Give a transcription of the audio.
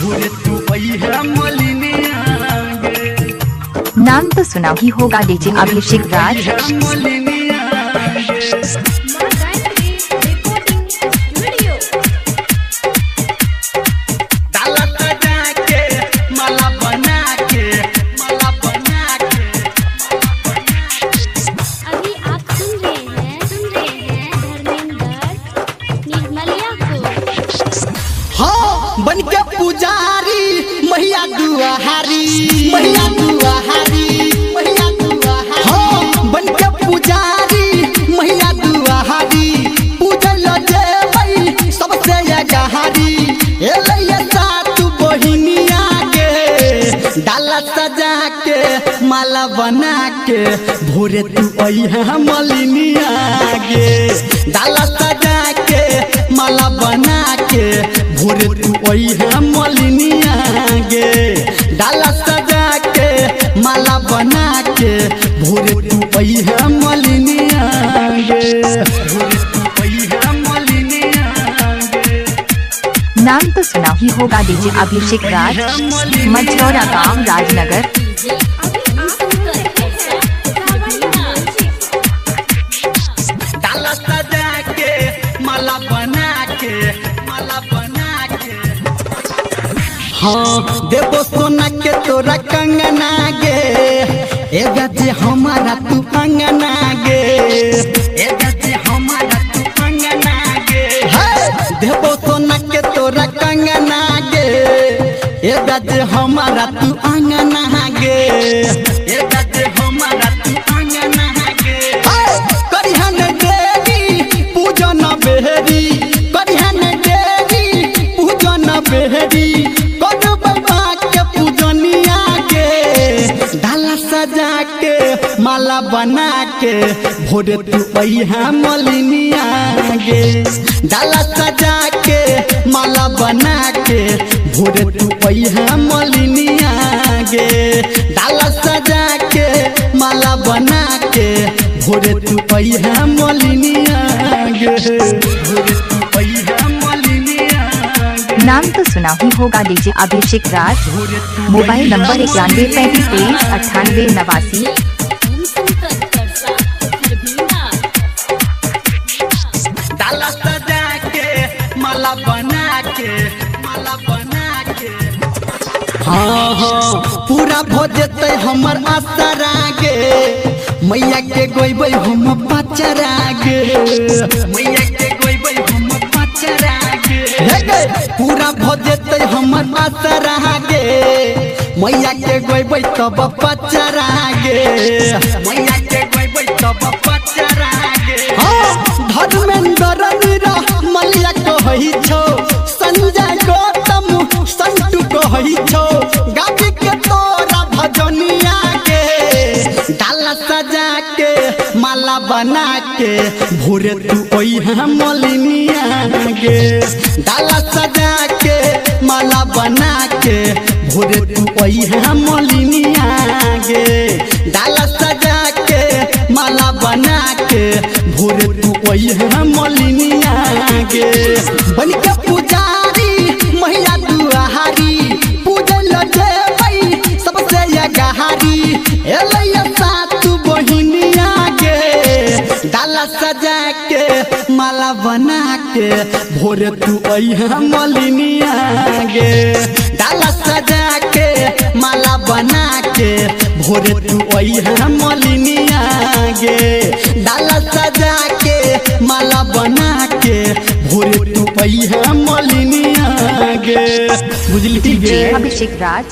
भोरे तू है मलिनिया गे। नाम तो सुना ही होगा डीजे अभिषेक राज। बन के पुजारी मैया दुआहारी, मैया दुआहारी, मैया दुआहारी। हाँ बन के पुजारी मैया दुआहारी, पूजल जेबै सबसे गहारी। एलै सात बहिनिया के डाला सजा के माला बना के भोरे तू है मलिनिया गे। डाला सजा के माला बना के भोरे तू है मलिनिया गे। डाला सजा के माला बना के भोरे तू है मलिनिया गे। भोरे तू है मलिनिया गे। नाम तो सुना ही होगा डीजे अभिषेक राज, मझौरा गांव राजनगर। डाला सजा के माला बना के, माला बना के। हाँ देवो सोना के तोरा कंगना गे। ए गजे हमारा तू अंगना गे। ए गजे हमारा तू अंगना गे। देवो सोना के तोरा कंगना गे। ए गजे हमारा तू अंगना गे। ए गजे हमारा तू अंगना गे। करिहन देवी पूजन बेहरी, करिहन देवी पूजन बेहरी। सजा के माला बना के भोरे तू है मलिनिया गे। डाला सजा के माला बना के भोरे तू है मलिनिया गे। डाला सजा के माला बना के भोरे तू है मलिनिया गे। भोरे तू है मलिनिया गे। नाम तो सुना ही होगा DJ Abhishek Raj. Mobile number 9135239889। डाला सजा के माला बना के, माला बना के। हाँ हाँ पूरा भोजते हमर आसरा गे। मैया के गोइबै हम पचरा गे। मैया के गोइबै हम पचरा गे। पूरा भोजते हमर आसरा गे। मैया के गोइबै तब पचरा गे। मैया के गोइबै तब पचरा गे। धर्मेंद्र मीरा मलिया कहै छौ, संजय गौतम संतु कहै छौ, गाबी के तोरा भजनिया के। डाला सजा के माला बना के भोरे तू है मलिनिया गे। डाला सजा के माला बना के भोरे तू है मलिनिया गे। डाला सजा के माला बना के भोरे तू है मलिनिया गे। बन के पुजारी मैया दुआहारी, पूजल जेबै सबसे गहारी। एलै सात बहिनिया गे। डाला सजा के माला बना के भोरे तू है मलिनिया गे। डाला सजा के माला बना के भोरे तू है मलिनिया गे। डाला सजा के माला बना के भोरे तू है मलिनिया गे। बुझली गे। अभिषेक राज।